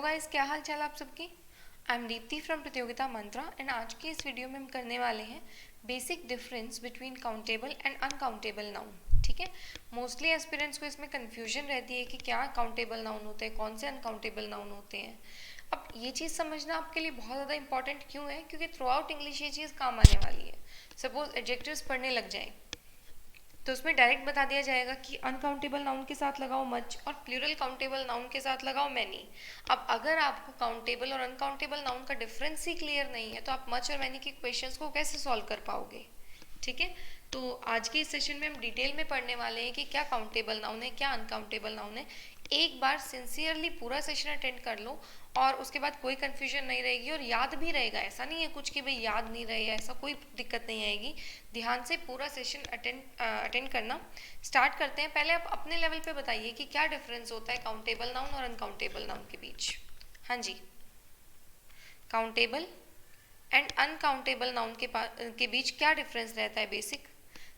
Guys, क्या हाल चाल आप सबकी। आई एम दीप्ति फ्रॉम प्रतियोगिता मंत्रा एंड आज की इस वीडियो में हम करने वाले हैं basic difference between countable and uncountable noun. ठीक है, मोस्टली एस्पिरेंट्स को इसमें कंफ्यूजन रहती है कि क्या काउंटेबल नाउन होते हैं, कौन से अनकाउंटेबल नाउन होते हैं। अब ये चीज़ समझना आपके लिए बहुत ज़्यादा इंपॉर्टेंट क्यों है, क्योंकि थ्रू आउट इंग्लिश ये चीज़ काम आने वाली है। सपोज एडजेक्टिव्स पढ़ने लग जाए तो उसमें डायरेक्ट बता दिया जाएगा कि अनकाउंटेबल नाउन के साथ लगाओ मच और प्लूरल काउंटेबल नाउन के साथ लगाओ मैनी। अब अगर आपको काउंटेबल और अनकाउंटेबल नाउन का डिफरेंस ही क्लियर नहीं है तो आप मच और मैनी के क्वेश्चंस को कैसे सॉल्व कर पाओगे। ठीक है, तो आज के इस सेशन में हम डिटेल में पढ़ने वाले हैं कि क्या काउंटेबल नाउन है, क्या अनकाउंटेबल नाउन है। एक बार सिंसियरली पूरा सेशन अटेंड कर लो और उसके बाद कोई कंफ्यूजन नहीं रहेगी और याद भी रहेगा। ऐसा नहीं है कुछ कि भाई याद नहीं रहे, ऐसा कोई दिक्कत नहीं आएगी। ध्यान से पूरा सेशन अटेंड करना। स्टार्ट करते हैं। पहले आप अपने लेवल पे बताइए कि क्या डिफरेंस होता है काउंटेबल नाउन और अनकाउंटेबल नाउन के बीच। हाँ जी, काउंटेबल एंड अनकाउंटेबल नाउन के बीच क्या डिफरेंस रहता है बेसिक।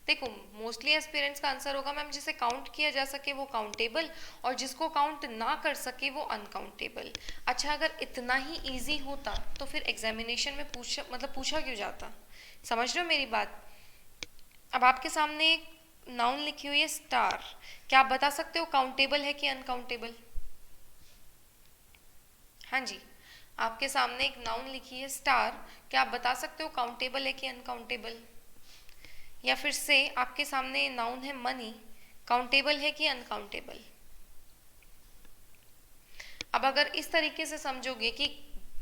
देखो, मोस्टली एस्पिरेंट्स का आंसर होगा मैम जिसे काउंट किया जा सके वो काउंटेबल और जिसको काउंट ना कर सके वो अनकाउंटेबल। अच्छा, अगर इतना ही इजी होता तो फिर एग्जामिनेशन में पूछा क्यों जाता। समझ रहे हो मेरी बात। अब आपके सामने एक नाउन लिखी हुई है स्टार, क्या आप बता सकते हो काउंटेबल है कि अनकाउंटेबल। हाँ जी, आपके सामने एक नाउन लिखी है स्टार, क्या आप बता सकते हो काउंटेबल है कि अनकाउंटेबल। या फिर से आपके सामने नाउन है मनी, काउंटेबल है कि अनकाउंटेबल। अब अगर इस तरीके से समझोगे कि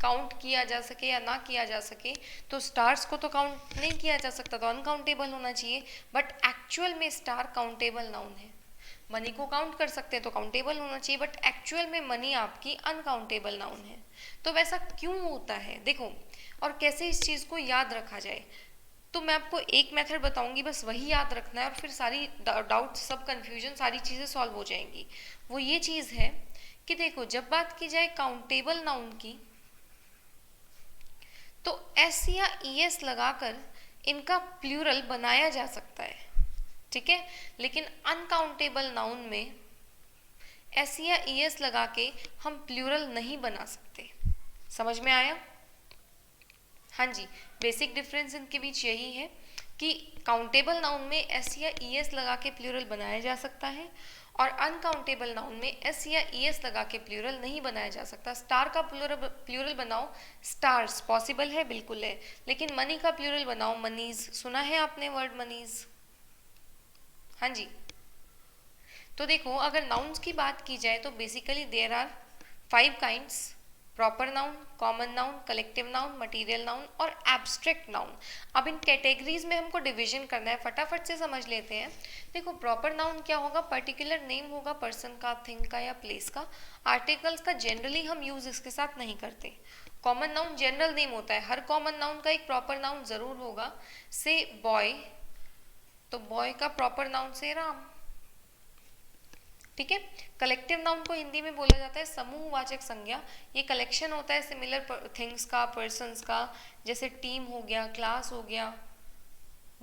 काउंट किया जा सके या ना किया जा सके तो स्टार्स को तो काउंट नहीं किया जा सकता, तो अनकाउंटेबल होना चाहिए। बट एक्चुअल में स्टार काउंटेबल नाउन है। मनी को काउंट कर सकते हैं तो काउंटेबल होना चाहिए, बट एक्चुअल में मनी आपकी अनकाउंटेबल नाउन है। तो वैसा क्यों होता है देखो, और कैसे इस चीज़ को याद रखा जाए। तो मैं आपको एक मेथड बताऊंगी, बस वही याद रखना है और फिर सारी डाउट, सब कंफ्यूजन, सारी चीज़ें सॉल्व हो जाएंगी। वो ये चीज़ है कि देखो, जब बात की जाए काउंटेबल नाउन की तो एस या ई एस लगाकर इनका प्लूरल बनाया जा सकता है। ठीक है, लेकिन अनकाउंटेबल नाउन में एस या ई एस लगा के हम प्लूरल नहीं बना सकते। समझ में आया। हाँ जी, बेसिक डिफरेंस इनके बीच यही है कि काउंटेबल नाउन में एस या ई एस लगा के प्लूरल बनाया जा सकता है और अनकाउंटेबल नाउन में एस या ई एस लगा के प्लूरल नहीं बनाया जा सकता। स्टार का प्लूरल बनाओ, स्टार्स पॉसिबल है, बिल्कुल है, लेकिन मनी का प्लूरल बनाओ, मनीज। सुना है आपने वर्ड मनीज। हाँ जी, तो देखो, अगर नाउन्स की बात की जाए तो basically there are 5 kinds: proper noun, common noun, collective noun, material noun और एब्स्ट्रैक्ट नाउन। अब इन कैटेगरीज में हमको डिवीजन करना है, फटाफट से समझ लेते हैं। देखो, प्रॉपर नाउन क्या होगा, पर्टिकुलर नेम होगा पर्सन का, थिंग का या प्लेस का। आर्टिकल्स का जनरली हम यूज इसके साथ नहीं करते। कॉमन नाउन जनरल नेम होता है, हर कॉमन नाउन का एक प्रॉपर नाउन जरूर होगा। से बॉय, तो बॉय का प्रॉपर नाउन से राम। ठीक है, कलेक्टिव नाउन को हिंदी में बोला जाता है समूहवाचक संज्ञा। ये कलेक्शन होता है सिमिलर थिंग्स का, पर्सन्स का, जैसे टीम हो गया, क्लास हो गया,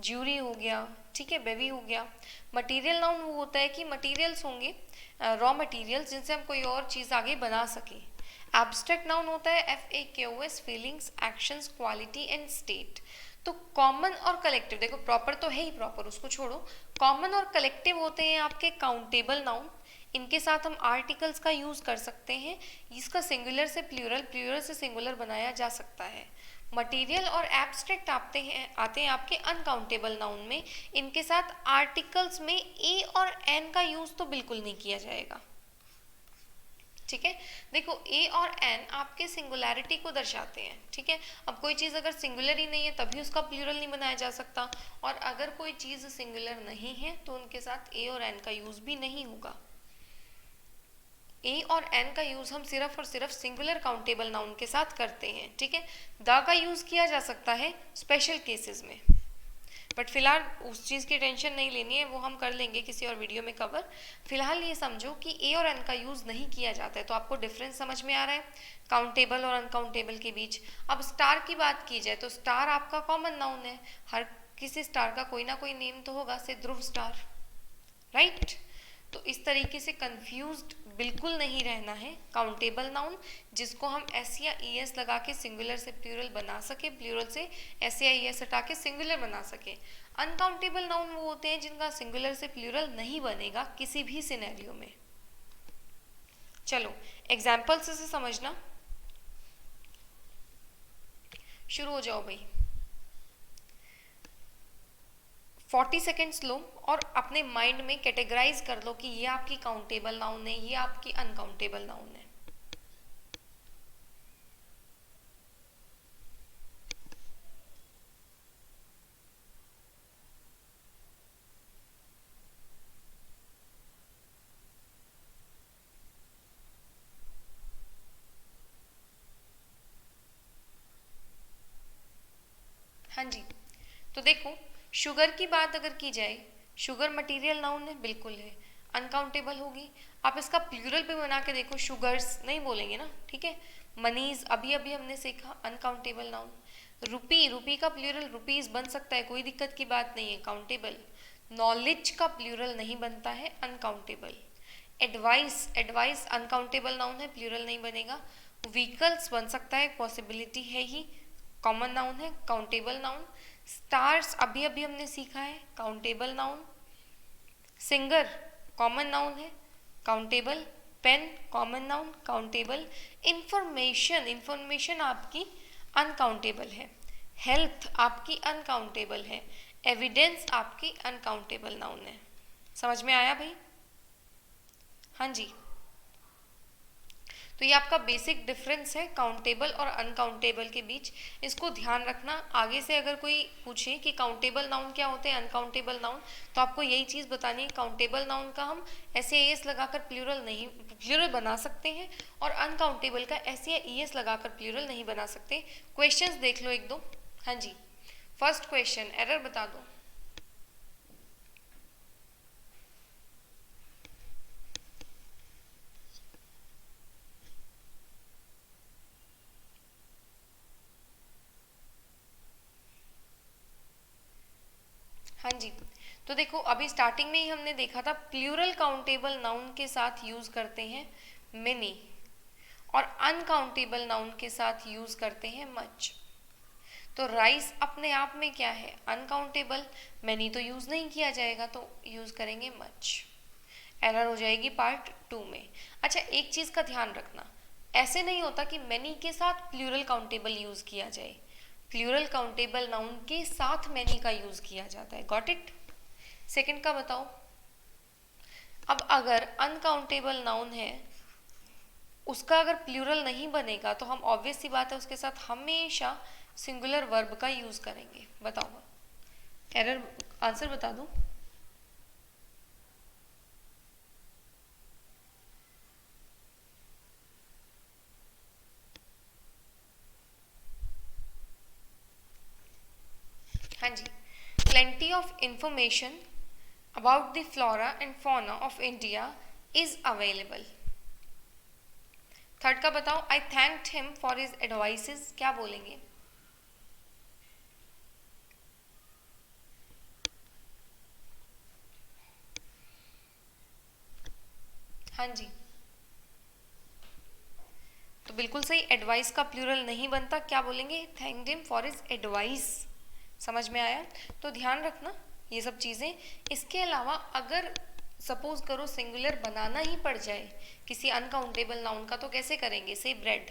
ज्यूरी हो गया, ठीक है, बेबी हो गया। मटेरियल नाउन वो होता है कि मटेरियल्स होंगे, रॉ मटेरियल्स, जिनसे हम कोई और चीज़ आगे बना सके। एब्स्ट्रैक्ट नाउन होता है FAQS, feelings, actions, quality and state. तो कॉमन और कलेक्टिव, देखो प्रॉपर तो है ही, प्रॉपर उसको छोड़ो। कॉमन और कलेक्टिव होते हैं आपके काउंटेबल नाउन। इनके साथ हम आर्टिकल्स का यूज कर सकते हैं। इसका सिंगुलर से प्लूरल, प्लूरल से सिंगुलर बनाया जा सकता है। मटेरियल और एब्स्ट्रैक्ट आते हैं आपके अनकाउंटेबल नाउन में। इनके साथ आर्टिकल्स में ए और एन का यूज तो बिल्कुल नहीं किया जाएगा। ठीक है, देखो ए और एन आपके सिंगुलैरिटी को दर्शाते हैं। ठीक है, अब कोई चीज़ अगर सिंगुलर ही नहीं है तभी उसका प्लूरल नहीं बनाया जा सकता, और अगर कोई चीज़ सिंगुलर नहीं है तो उनके साथ ए और एन का यूज भी नहीं होगा। ए और एन का यूज हम सिर्फ और सिर्फ सिंगुलर काउंटेबल नाउन के साथ करते हैं। ठीक है, द का यूज किया जा सकता है स्पेशल केसेस में, बट फिलहाल उस चीज़ की टेंशन नहीं लेनी है, वो हम कर लेंगे किसी और वीडियो में कवर। फिलहाल ये समझो कि ए और एन का यूज़ नहीं किया जाता है। तो आपको डिफरेंस समझ में आ रहा है काउंटेबल और अनकाउंटेबल के बीच। अब स्टार की बात की जाए तो स्टार आपका कॉमन नाउन है, हर किसी स्टार का कोई ना कोई नेम तो होगा, से ध्रुव स्टार, राइट। तो इस तरीके से कंफ्यूज्ड बिल्कुल नहीं रहना है काउंटेबल नाउन, जिसको हम एस या ई एस लगा के सिंगुलर से प्लूरल बना सके, प्लूरल से एस या ई एस हटा के सिंगुलर बना सके। अनकाउंटेबल नाउन वो होते हैं जिनका सिंगुलर से प्लूरल नहीं बनेगा किसी भी सिनेरियो में। चलो एग्जाम्पल से समझना, शुरू हो जाओ भाई। 40 सेकेंड्स लो और अपने माइंड में कैटेगराइज कर लो कि ये आपकी काउंटेबल नाउन है, ये आपकी अनकाउंटेबल नाउन है। हाँ जी, तो देखो शुगर की बात अगर की जाए, शुगर मटेरियल नाउन है, बिल्कुल है, अनकाउंटेबल होगी। आप इसका प्लूरल पे बना के देखो, शुगर्स नहीं बोलेंगे ना, ठीक है। मनीज अभी अभी हमने सीखा, अनकाउंटेबल नाउन। रुपी, रुपी का प्लूरल रुपीज बन सकता है, कोई दिक्कत की बात नहीं है, काउंटेबल। नॉलेज का प्लूरल नहीं बनता है, uncountable. Advice, advice uncountable noun है, प्लूरल नहीं बनेगा। व्हीकल्स बन सकता है, पॉसिबिलिटी है ही, कॉमन नाउन है, काउंटेबल नाउन। स्टार्स अभी अभी हमने सीखा है, countable noun. Singer common noun है, countable. Pen common noun, countable. Information, information आपकी अनकाउंटेबल है। हेल्थ आपकी अनकाउंटेबल है। एविडेंस आपकी अनकाउंटेबल नाउन है। समझ में आया भाई? हाँ जी, तो ये आपका बेसिक डिफरेंस है काउंटेबल और अनकाउंटेबल के बीच, इसको ध्यान रखना। आगे से अगर कोई पूछे कि काउंटेबल नाउन क्या होते हैं, अनकाउंटेबल नाउन, तो आपको यही चीज़ बतानी है, काउंटेबल नाउन का हम एस या एस लगाकर प्लूरल नहीं, प्लूरल बना सकते हैं, और अनकाउंटेबल का एस या ई एस लगाकर प्लूरल नहीं बना सकते। क्वेश्चंस देख लो एक दो। हाँ जी, फर्स्ट क्वेश्चन, एरर बता दो। हाँ जी, तो देखो अभी स्टार्टिंग में ही हमने देखा था प्लूरल काउंटेबल नाउन के साथ यूज करते हैं मेनी, और अनकाउंटेबल नाउन के साथ यूज करते हैं मच। तो राइस अपने आप में क्या है, अनकाउंटेबल, मेनी तो यूज नहीं किया जाएगा, तो यूज करेंगे मच। एरर हो जाएगी पार्ट 2 में। अच्छा एक चीज का ध्यान रखना, ऐसे नहीं होता कि मेनी के साथ प्लूरल काउंटेबल यूज किया जाए, प्लूरल काउंटेबल नाउन के साथ मैनी का यूज किया जाता है। Got it? सेकंड का बताओ। अब अगर अनकाउंटेबल नाउन है, उसका अगर प्लूरल नहीं बनेगा तो हम ऑब्वियस सी बात है उसके साथ हमेशा सिंगुलर वर्ब का यूज करेंगे। बताओ, एरर आंसर बता दो। हाँ जी, plenty of information about the flora and fauna of India is available। Third का बताओ, I thanked him for his advices, क्या बोलेंगे? हाँ जी, तो बिल्कुल सही, एडवाइस का प्लूरल नहीं बनता, क्या बोलेंगे? Thanked him for his advice. समझ में आया? तो ध्यान रखना ये सब चीज़ें। इसके अलावा अगर सपोज करो सिंगुलर बनाना ही पड़ जाए किसी अनकाउंटेबल नाउन का, तो कैसे करेंगे? से ब्रेड,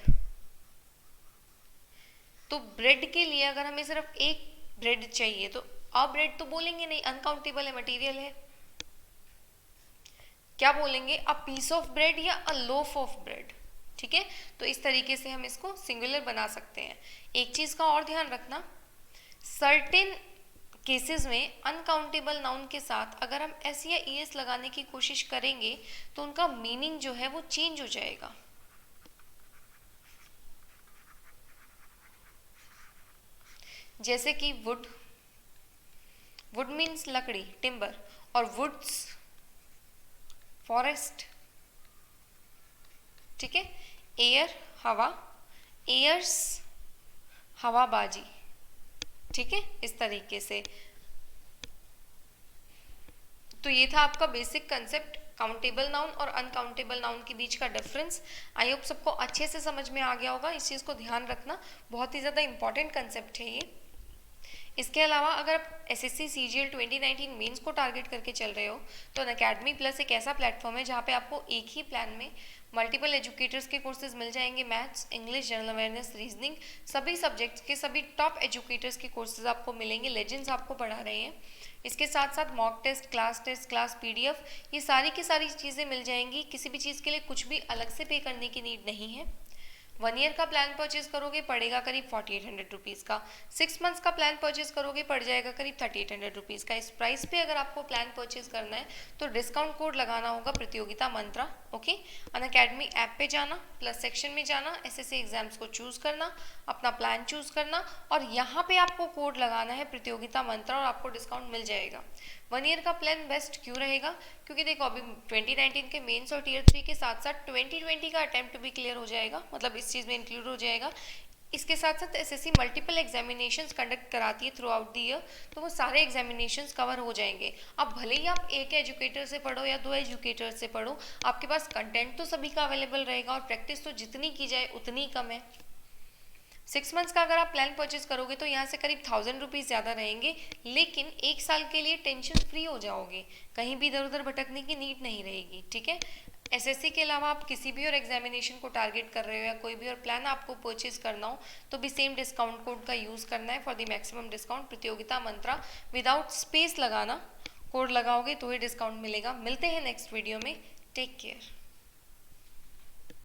तो ब्रेड के लिए अगर हमें सिर्फ एक ब्रेड चाहिए तो अ ब्रेड तो बोलेंगे नहीं, अनकाउंटेबल है, मटेरियल है। क्या बोलेंगे? अ पीस ऑफ ब्रेड या अ लोफ ऑफ ब्रेड। ठीक है, तो इस तरीके से हम इसको सिंगुलर बना सकते हैं। एक चीज का और ध्यान रखना, सर्टेन केसेस में अनकाउंटेबल नाउन के साथ अगर हम एस या ई एस लगाने की कोशिश करेंगे तो उनका मीनिंग जो है वो चेंज हो जाएगा। जैसे कि वुड, वुड मीन्स लकड़ी, टिम्बर, और वुड्स फॉरेस्ट। ठीक है, एयर हवा, एयर्स हवाबाजी। ठीक है, इस तरीके से। तो ये था आपका बेसिक कंसेप्ट काउंटेबल नाउन और अनकाउंटेबल नाउन के बीच का डिफरेंस। आई होप सबको अच्छे से समझ में आ गया होगा, इस चीज़ को ध्यान रखना, बहुत ही ज़्यादा इंपॉर्टेंट कंसेप्ट है ये। इसके अलावा अगर आप एसएससी सीजीएल 2019 मेंस को टारगेट करके चल रहे हो तो अनअकैडमी प्लस एक ऐसा प्लेटफॉर्म है जहाँ पे आपको एक ही प्लान में मल्टीपल एजुकेटर्स के कोर्सेज मिल जाएंगे। Maths, English, general awareness, reasoning, सभी सब्जेक्ट्स के सभी टॉप एजुकेटर्स के कोर्सेज आपको मिलेंगे, लेजेंड्स आपको पढ़ा रहे हैं। इसके साथ साथ मॉक टेस्ट, क्लास पीडीएफ, ये सारी की सारी चीज़ें मिल जाएंगी। किसी भी चीज़ के लिए कुछ भी अलग से पे करने की नीड नहीं है। 1 ईयर का प्लान परचेज करोगे पड़ेगा करीब 4800 रुपीज़ का। 6 मंथ्स का प्लान परचेज करोगे पड़ जाएगा करीब 3800 रुपीज़ का। इस प्राइस पे अगर आपको प्लान परचेज करना है तो डिस्काउंट कोड लगाना होगा प्रतियोगिता मंत्रा। ओके, अनअकैडमी ऐप पे जाना, प्लस सेक्शन में जाना, एसएससी एग्जाम्स को चूज करना, अपना प्लान चूज करना और यहाँ पे आपको कोड लगाना है प्रतियोगिता मंत्रा और आपको डिस्काउंट मिल जाएगा। 1 ईयर का प्लान बेस्ट क्यों रहेगा? क्योंकि देखो अभी 2019 के मेंस और टियर 3 के साथ साथ 2020 का अटेम्प्ट भी क्लियर हो जाएगा, मतलब इस चीज़ में इंक्लूड हो जाएगा। इसके साथ साथ एसएससी मल्टीपल एग्जामिनेशंस कंडक्ट कराती है थ्रू आउट द ईयर, तो वो सारे एग्जामिनेशंस कवर हो जाएंगे। अब भले ही आप एक एजुकेटर से पढ़ो या 2 एजुकेटर से पढ़ो, आपके पास कंटेंट तो सभी का अवेलेबल रहेगा और प्रैक्टिस तो जितनी की जाए उतनी कम है। 6 मंथ्स का अगर आप प्लान परचेज करोगे तो यहाँ से करीब 1000 रुपीज़ ज़्यादा रहेंगे, लेकिन 1 साल के लिए टेंशन फ्री हो जाओगे, कहीं भी इधर उधर भटकने की नीड नहीं रहेगी। ठीक है, एसएससी के अलावा आप किसी भी और एग्जामिनेशन को टारगेट कर रहे हो या कोई भी और प्लान आपको परचेज करना हो तो भी सेम डिस्काउंट कोड का यूज़ करना है फॉर द मैक्सिमम डिस्काउंट। प्रतियोगिता मंत्रा विदाउट स्पेस लगाना, कोड लगाओगे तो ही डिस्काउंट मिलेगा। मिलते हैं नेक्स्ट वीडियो में, टेक केयर।